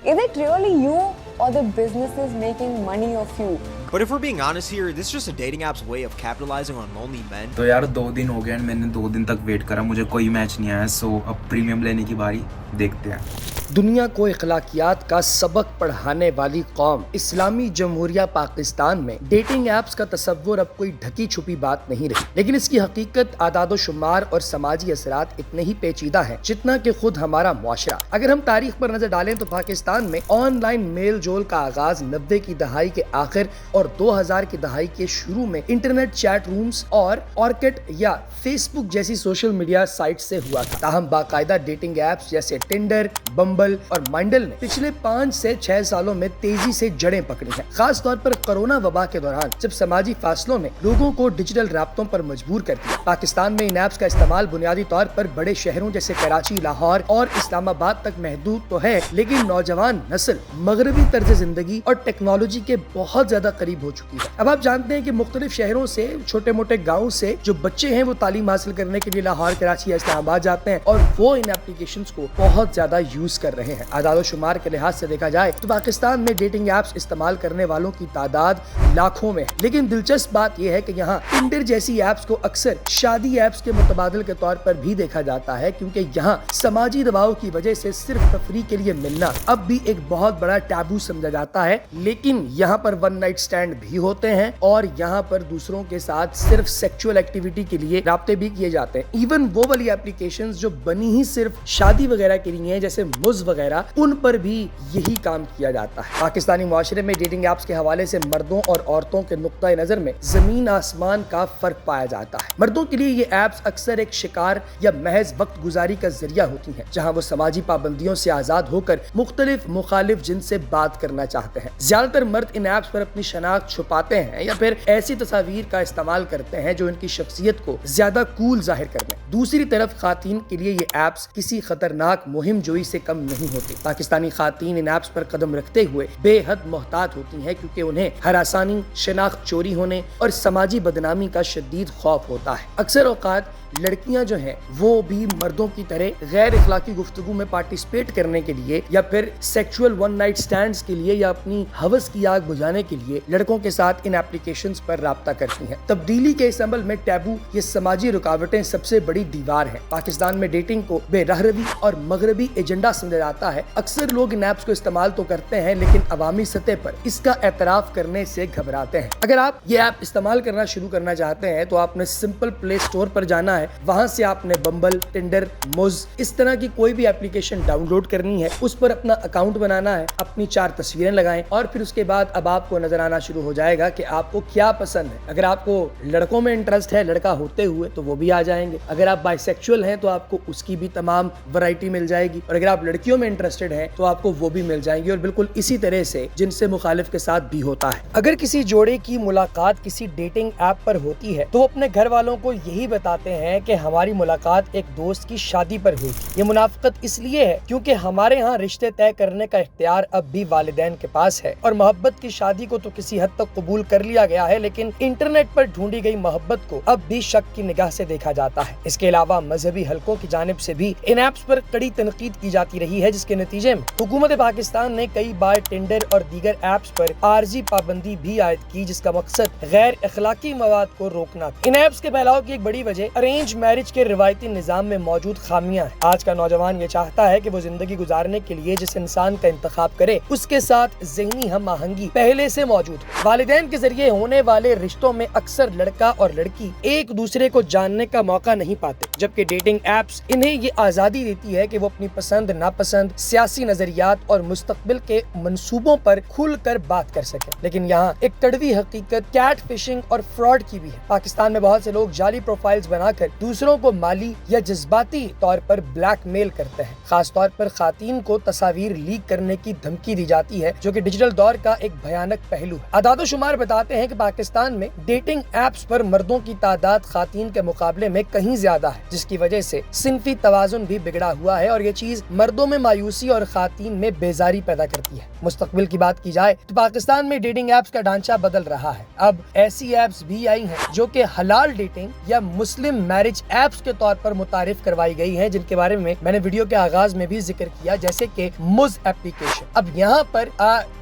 Is it really you or the businesses making money off you? But if we're being honest here, this is just a dating app's way of capitalizing on lonely men. तो यार 2 दिन हो गए and मैंने 2 दिन तक wait करा, मुझे कोई मैच नहीं आया, सो अब प्रीमियम लेने की बारी, देखते हैं। दुनिया को इखलाकियात का सबक पढ़ाने वाली कौम इस्लामी जमहूरिया पाकिस्तान में डेटिंग ऐप्स का तस्वुर अब कोई ढकी छुपी बात नहीं रही, लेकिन इसकी हकीकत, आदादो शुमार और समाजी असरात इतने ही पेचीदा हैं जितना कि खुद हमारा मुआशरा। अगर हम तारीख पर नजर डालें तो पाकिस्तान में ऑनलाइन मेल जोल का आगाज 90 की दहाई के आखिर और 2000 की दहाई के शुरू में इंटरनेट चैट रूम्स और ऑर्किड या फेसबुक जैसी सोशल मीडिया साइट से हुआ था। ताहम बाकायदा डेटिंग ऐप्स जैसे टिंडर, बम्बल और माइंडल ने पिछले 5 से 6 सालों में तेजी से जड़ें पकड़ी हैं। खास तौर पर कोरोना वबा के दौरान जब समाजी फासलों ने लोगों को डिजिटल राब्तों पर मजबूर कर दिया। पाकिस्तान में इन ऐप्स का इस्तेमाल बुनियादी तौर पर बड़े शहरों जैसे कराची, लाहौर और इस्लामाबाद तक महदूद तो है, लेकिन नौजवान नस्ल मगरबी तर्ज जिंदगी और टेक्नोलॉजी के बहुत ज्यादा करीब हो चुकी है। अब आप जानते हैं कि मुख्तलिफ शहरों से, छोटे मोटे गाँव से जो बच्चे हैं वो तालीम हासिल करने के लिए लाहौर, कराची या इस्लामाबाद जाते हैं और वो इन एप्लीकेशंस को बहुत ज्यादा यूज कर रहे हैं। आदाद शुमार के लिहाज से देखा जाए तो पाकिस्तान में डेटिंग ऐप्स इस्तेमाल करने वालों की तादाद लाखों में है, लेकिन दिलचस्प बात यह है कि यहाँ टिंडर जैसी ऐप्स को अक्सर शादी ऐप्स के मुतबादिल के तौर पर भी देखा जाता है, क्योंकि यहाँ समाजी दबाव की वजह से सिर्फ तफरीह के लिए मिलना अब भी एक बहुत बड़ा टैबू समझा जाता है। लेकिन यहाँ पर वन नाइट स्टैंड भी होते हैं और यहाँ पर दूसरों के साथ सिर्फ सेक्सुअल एक्टिविटी के लिए राब्ते भी किए जाते हैं। इवन वो वाली एप्लीकेशंस जो बनी ही सिर्फ शादी वगैरह के लिए हैं, जैसे मुज वगैरह, उन पर भी यही काम किया जाता है। पाकिस्तानी मुआशरे में डेटिंग ऐप्स के हवाले से मर्दों और औरतों के नुक्ता नजर में जमीन आसमान का फर्क पाया जाता है। मर्दों के लिए ये ऐप्स अक्सर एक शिकार या महज वक्त गुजारी का जरिया होती हैं, जहां वो समाजी पाबंदियों से आजाद होकर मुख्तलिफ मुखालिफ जिन्स से बात करना चाहते हैं। ज्यादातर मर्द इन ऐप्स पर अपनी शनाख्त छुपाते हैं या फिर ऐसी तस्वीर का इस्तेमाल करते हैं जो इनकी शख्सियत को ज्यादा कूल जाहिर कर दें। दूसरी तरफ खातीन के लिए ये ऐप्स किसी खतरनाक मुहिम जोई से कम नहीं होती। पाकिस्तानी खातीन इन ऐप्स पर कदम रखते हुए बेहद मोहतात होती हैं, क्योंकि उन्हें हरासानी, शनाख्त चोरी होने और समाजी बदनामी का शदीद खौफ होता है। अक्सर औकात लड़कियां जो हैं वो भी मर्दों की तरह गैर इखलाकी गुफ्तगू में पार्टिसिपेट करने के लिए या फिर सेक्सुअल वन नाइट स्टैंड्स के लिए या अपनी हवस की आग बुझाने के लिए लड़कों के साथ इन एप्लीकेशंस पर राब्ता करती हैं। तब्दीली के इस अमल में टैबू, ये समाजी रुकावटें सबसे बड़ी दीवार है। पाकिस्तान में डेटिंग को बेरहरवी और मगरबी एजेंडा समझा जाता है। अक्सर लोग इन ऐप्स को इस्तेमाल तो करते हैं, लेकिन अवामी सतह पर इसका एतराफ करने से घबराते हैं। अगर आप ये ऐप इस्तेमाल करना शुरू करना चाहते हैं तो आपने सिंपल प्ले स्टोर पर जाना है, वहां से आपने बम्बल, टिंडर, मुज, इस तरह की कोई भी एप्लीकेशन डाउनलोड करनी है, उस पर अपना अकाउंट बनाना है, अपनी 4 तस्वीरें लगाएं और फिर उसके बाद अब आपको नजर आना शुरू हो जाएगा कि आपको क्या पसंद है। अगर आपको लड़कों में इंटरेस्ट है लड़का होते हुए तो वो भी आ जाएंगे। अगर आप बाइसेक्सुअल हैं तो आपको उसकी भी तमाम वैरायटी मिल जाएगी, और अगर आप लड़कियों में इंटरेस्टेड हैं तो आपको वो भी मिल जाएंगी, और बिल्कुल इसी तरह से जिनसे मुखालिफ के साथ भी होता है। अगर किसी जोड़े की मुलाकात किसी डेटिंग ऐप पर होती है तो वो अपने घर वालों को यही बताते हैं कि हमारी मुलाकात एक दोस्त की शादी पर हुई थी। ये मुनाफिकत इसलिए है क्योंकि हमारे यहाँ रिश्ते तय करने का इख्तियार अब भी वालिदैन के पास है, और मोहब्बत की शादी को तो किसी हद तक कबूल कर लिया गया है, लेकिन इंटरनेट पर ढूंढी गई मोहब्बत को अब भी शक की निगाह से देखा जाता है। इसके अलावा मजहबी हलकों की जानिब से भी इन ऐप्स पर कड़ी तनकीद की जाती रही है, जिसके नतीजे में हुकूमत पाकिस्तान ने कई बार टिंडर और दीगर ऐप्स पर आर्जी पाबंदी भी आयद की, जिसका मकसद गैर अखलाकी मवाद को रोकना था। इन ऐप्स के फैलाव की एक बड़ी वजह अरेंज मैरिज के रिवायती निजाम में मौजूद खामियां हैं। आज का नौजवान ये चाहता है कि वो जिंदगी गुजारने के लिए जिस इंसान का इंतखाब करे उसके साथ ज़हनी हम आहंगी पहले से मौजूद हो। वालिदैन के जरिए होने वाले रिश्तों में अक्सर लड़का और लड़की एक दूसरे को जानने का मौका नहीं पाते, जबकि डेटिंग ऐप्स इन्हें ये आजादी देती है कि वो अपनी पसंद नापसंद, सियासी नजरियात और मुस्तकबिल के मंसूबों पर खुल कर बात कर सके। लेकिन यहाँ एक कड़वी हकीकत कैट फिशिंग और फ्रॉड की भी है। पाकिस्तान में बहुत से लोग जाली प्रोफाइल्स बनाकर दूसरों को माली या जज्बाती तौर पर ब्लैकमेल करते हैं। खास तौर पर खातीन को तस्वीर लीक करने की धमकी दी जाती है, जो कि डिजिटल दौर का एक भयानक पहलू है। आदादो शुमार बताते हैं कि पाकिस्तान में डेटिंग ऐप्स पर मर्दों की तादाद खातीन के मुकाबले में कहीं ज्यादा है, जिसकी वजह से सिनफी तवाजुन भी बिगड़ा हुआ है, और ये चीज मर्दों میں مایوسی اور خواتین میں بیزاری پیدا کرتی ہے۔ مستقبل کی بات کی جائے تو پاکستان میں ڈیٹنگ ایپس کا ڈھانچہ بدل رہا ہے۔ اب ایسی ایپس بھی آئی ہیں جو کہ حلال ڈیٹنگ یا مسلم میرج ایپس کے طور پر متعارف کروائی گئی ہیں، جن کے بارے میں نے ویڈیو کے آغاز میں بھی ذکر کیا، جیسے کہ مز ایپلیکیشن۔ اب یہاں پر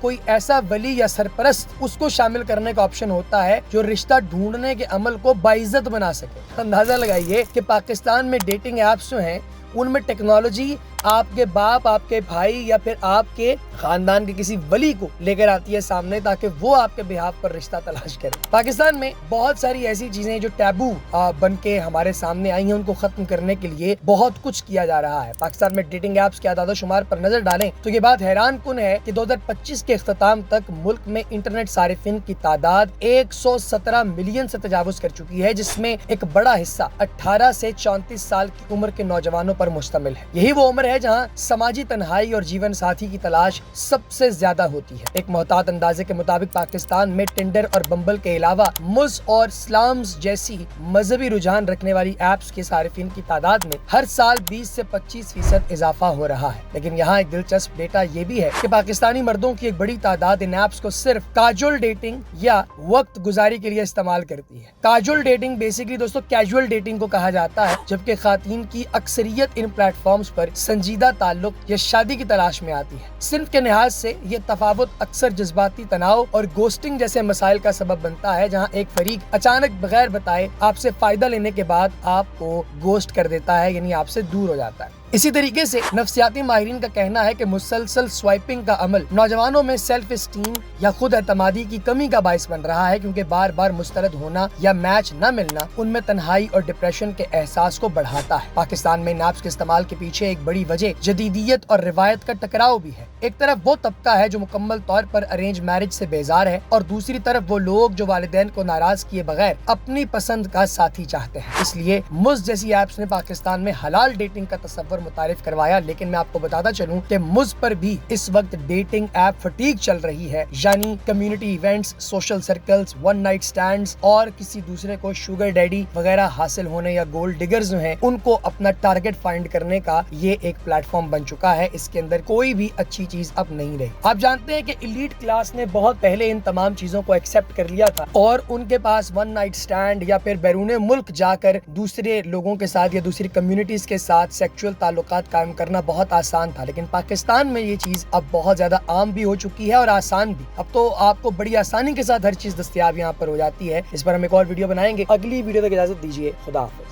کوئی ایسا ولی یا سرپرست اس کو شامل کرنے کا آپشن ہوتا ہے جو رشتہ ڈھونڈنے کے عمل کو باعزت بنا سکے۔ اندازہ لگائیے کہ پاکستان میں ڈیٹنگ ایپس جو ہیں ان میں ٹیکنالوجی آپ کے باپ، آپ کے بھائی یا پھر آپ کے خاندان کے کسی ولی کو لے کر آتی ہے سامنے، تاکہ وہ آپ کے بہاف پر رشتہ تلاش کرے۔ پاکستان میں بہت ساری ایسی چیزیں جو ٹیبو بن کے ہمارے سامنے آئی ہیں، ان کو ختم کرنے کے لیے بہت کچھ کیا جا رہا ہے۔ پاکستان میں ڈیٹنگ ایپس کے اعداد و شمار پر نظر ڈالیں تو یہ بات حیران کن ہے کہ 2025 کے اختتام تک ملک میں انٹرنیٹ صارفین کی تعداد 117 ملین سے تجاوز کر چکی ہے، جس میں ایک بڑا حصہ 18 سے 34 سال کی عمر کے نوجوانوں پر مشتمل ہے۔ یہی وہ عمر ہے جہاں سماجی تنہائی اور جیون ساتھی کی تلاش سب سے زیادہ ہوتی ہے۔ ایک محتاط اندازے کے مطابق پاکستان میں ٹنڈر اور بمبل کے علاوہ مز اور سلامز جیسی مذہبی رجحان رکھنے والی ایپس کے صارفین کی تعداد میں ہر سال 20 سے 25% اضافہ ہو رہا ہے۔ لیکن یہاں ایک دلچسپ ڈیٹا یہ بھی ہے کہ پاکستانی مردوں کی ایک بڑی تعداد ان ایپس کو صرف کیجول ڈیٹنگ یا وقت گزاری کے لیے استعمال کرتی ہے۔ کیجول ڈیٹنگ بیسیکلی دوستو کیجول ڈیٹنگ کو کہا جاتا ہے، جبکہ خواتین کی اکثریت ان پلیٹ فارمز پر سنجیدہ تعلق یا شادی کی تلاش میں آتی ہے۔ صنف کے لحاظ سے یہ تفاوت اکثر جذباتی تناؤ اور گوسٹنگ جیسے مسائل کا سبب بنتا ہے، جہاں ایک فریق اچانک بغیر بتائے آپ سے فائدہ لینے کے بعد آپ کو گوسٹ کر دیتا ہے، یعنی آپ سے دور ہو جاتا ہے۔ اسی طریقے سے نفسیاتی ماہرین کا کہنا ہے کہ مسلسل سوائپنگ کا عمل نوجوانوں میں سیلف اسٹیم یا خود اعتمادی کی کمی کا باعث بن رہا ہے، کیونکہ بار بار مسترد ہونا یا میچ نہ ملنا ان میں تنہائی اور ڈپریشن کے احساس کو بڑھاتا ہے۔ پاکستان میں ایپس کے استعمال کے پیچھے ایک بڑی وجہ جدیدیت اور روایت کا ٹکراؤ بھی ہے۔ ایک طرف وہ طبقہ ہے جو مکمل طور پر ارینج میرج سے بیزار ہے، اور دوسری طرف وہ لوگ جو والدین کو ناراض کیے بغیر اپنی پسند کا ساتھی چاہتے ہیں۔ اس لیے مز جیسی ایپس نے پاکستان میں حلال ڈیٹنگ کا تصور متعارف کروایا، لیکن میں آپ کو بتاتا چلوں کہ مز پر بھی اس وقت ڈیٹنگ ایپ فٹیگ چل رہی ہے، یعنی community events, social circles, one night stands اور کسی دوسرے کو شوگر ڈیڈی وغیرہ حاصل ہونے یا گولڈ ڈگرز جو ہیں ان کو اپنا ٹارگٹ فائنڈ کرنے کا یہ ایک پلیٹ فارم بن چکا ہے۔ اس کے اندر کوئی بھی اچھی چیز اب نہیں رہی۔ آپ جانتے ہیں کہ ایلیٹ کلاس نے بہت پہلے ان تمام چیزوں کو ایکسپٹ کر لیا تھا، اور ان کے پاس ون نائٹ سٹینڈ یا پھر بیرون ملک جا کر دوسرے لوگوں کے ساتھ یا دوسری کمیونٹیز کے ساتھ سیکچوئل تعلقات قائم کرنا بہت آسان تھا۔ لیکن پاکستان میں یہ چیز اب بہت زیادہ عام بھی ہو چکی ہے اور آسان بھی۔ اب تو آپ کو بڑی آسانی کے ساتھ ہر چیز دستیاب یہاں پر ہو جاتی ہے۔ اس پر ہم ایک اور ویڈیو بنائیں گے۔ اگلی ویڈیو تک اجازت دیجیے، خدا حافظ۔